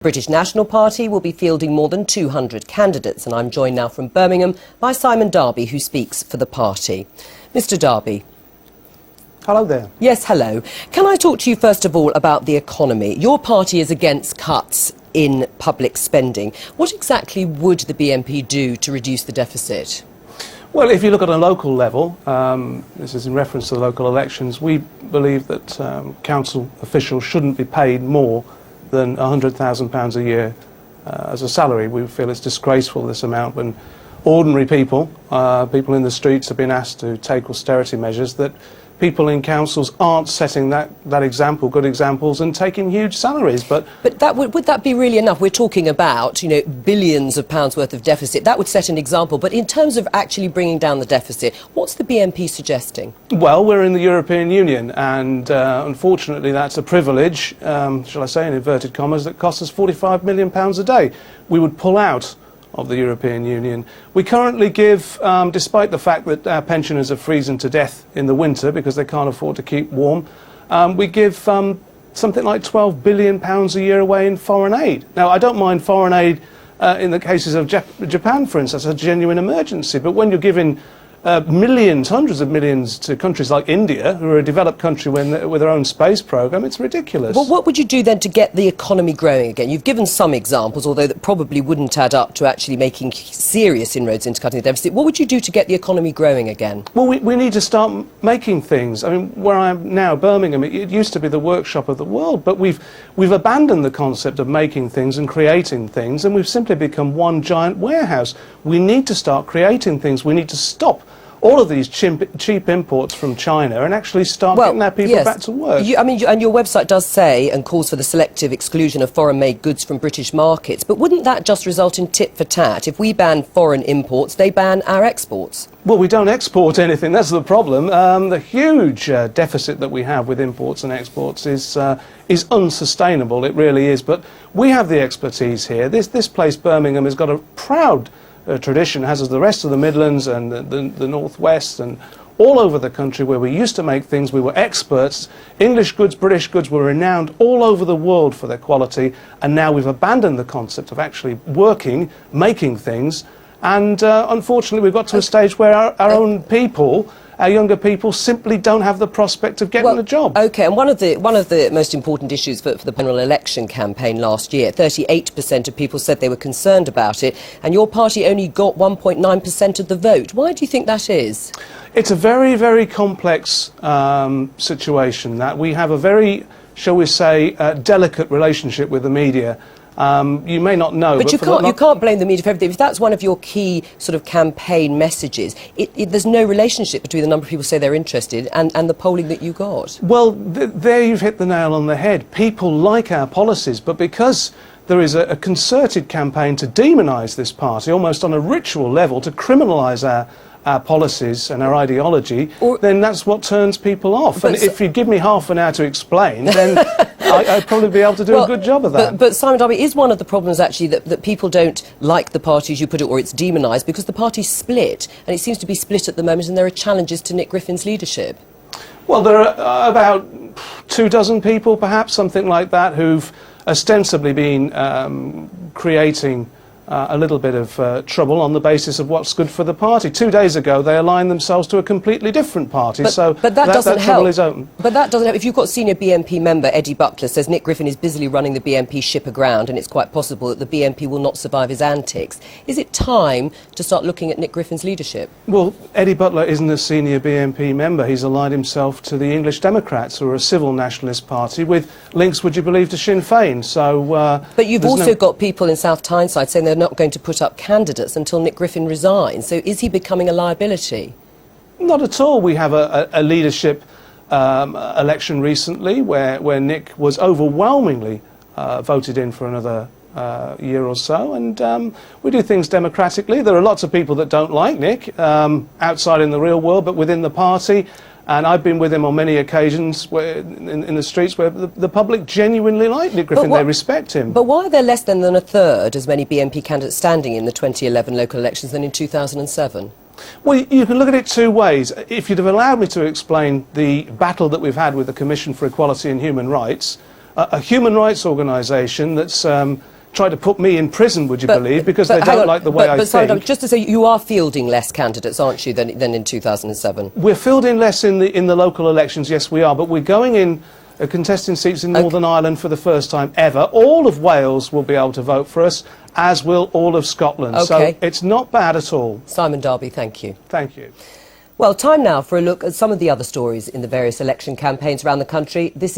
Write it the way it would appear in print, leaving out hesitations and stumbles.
British National Party will be fielding more than 200 candidates, and I'm joined now from Birmingham by Simon Darby, who speaks for the party. Mr. Darby. Hello there. Yes, hello. Can I talk to you first of all about the economy? Your party is against cuts in public spending. What exactly would the BNP do to reduce the deficit? Well, if you look at a local level, this is in reference to the local elections, we believe that council officials shouldn't be paid more than £100,000 a year as a salary. We feel it's disgraceful, this amount, when ordinary people, people in the streets, have been asked to take austerity measures, that people in councils aren't setting that example, good examples, and taking huge salaries. But that would that be really enough? We're talking about, billions of pounds worth of deficit. That would set an example. But in terms of actually bringing down the deficit, what's the BNP suggesting? Well, we're in the European Union, and unfortunately that's a privilege, shall I say, in inverted commas, that costs us £45 million a day. We would pull out of the European Union. We currently give, despite the fact that our pensioners are freezing to death in the winter because they can't afford to keep warm, we give something like £12 billion a year away in foreign aid. Now, I don't mind foreign aid in the cases of Japan, for instance, a genuine emergency, but when you're giving millions, hundreds of millions to countries like India, who are a developed country with their own space program, it's ridiculous. Well, what would you do then to get the economy growing again? You've given some examples, although that probably wouldn't add up to actually making serious inroads into cutting the deficit. What would you do to get the economy growing again? Well, we need to start making things. I mean, where I am now, Birmingham, it used to be the workshop of the world, but we've abandoned the concept of making things and creating things, and we've simply become one giant warehouse. We need to start creating things. We need to stop all of these cheap imports from China and actually start getting our people back to work. And your website does say and calls for the selective exclusion of foreign-made goods from British markets, but wouldn't that just result in tit for tat? If we ban foreign imports, they ban our exports. Well, we don't export anything, that's the problem. The huge deficit that we have with imports and exports is unsustainable, it really is. But we have the expertise here. This place, Birmingham, has got a proud tradition, as the rest of the Midlands and the Northwest and all over the country, where we used to make things. We were experts. English goods, British goods were renowned all over the world for their quality, and now we've abandoned the concept of actually working, making things, and unfortunately we've got to a stage where our own people, our younger people, simply don't have the prospect of getting a job. OK, and one of the most important issues for the general election campaign last year, 38% of people said they were concerned about it, and your party only got 1.9% of the vote. Why do you think that is? It's a very, very complex situation, that we have a very, shall we say, delicate relationship with the media. You may not know, but you can't blame the media for everything. If that's one of your key sort of campaign messages, there's no relationship between the number of people who say they're interested and the polling that you got. Well, there you've hit the nail on the head. People like our policies, but because there is a concerted campaign to demonise this party, almost on a ritual level, to criminalise our policies and our ideology, then that's what turns people off. And if you give me half an hour to explain, then I'd probably be able to do a good job of that. But Simon Darby, is one of the problems actually that people don't like the party, as you put it, or it's demonised, because the party's split, and it seems to be split at the moment, and there are challenges to Nick Griffin's leadership? Well, there are about 24 people, perhaps, something like that, who've ostensibly been creating a little bit of trouble on the basis of what's good for the party. 2 days ago, they aligned themselves to a completely different party, so that trouble is open. But that doesn't help. If you've got senior BNP member Eddie Butler says Nick Griffin is busily running the BNP ship aground, and it's quite possible that the BNP will not survive his antics. Is it time to start looking at Nick Griffin's leadership? Well, Eddie Butler isn't a senior BNP member. He's aligned himself to the English Democrats, who are a civil nationalist party with links, would you believe, to Sinn Féin. So, but you've also got people in South Tyneside saying they're not going to put up candidates until Nick Griffin resigns. So is he becoming a liability? Not at all. We have a leadership election recently where Nick was overwhelmingly voted in for another year or so, and we do things democratically. There are lots of people that don't like Nick outside in the real world, but within the party. And I've been with him on many occasions in the streets where the public genuinely like Nick Griffin. They respect him. But why are there less than a third as many BNP candidates standing in the 2011 local elections than in 2007? Well, you can look at it two ways. If you'd have allowed me to explain the battle that we've had with the Commission for Equality and Human Rights, a human rights organisation that's tried to put me in prison, would you believe, because they don't like the way I think. Simon, just to say, you are fielding less candidates, aren't you, than in 2007? We're fielding less in the local elections, yes we are, but we're going in contesting seats in Northern Ireland for the first time ever. All of Wales will be able to vote for us, as will all of Scotland. Okay. So it's not bad at all. Simon Darby, thank you. Thank you. Well, time now for a look at some of the other stories in the various election campaigns around the country. This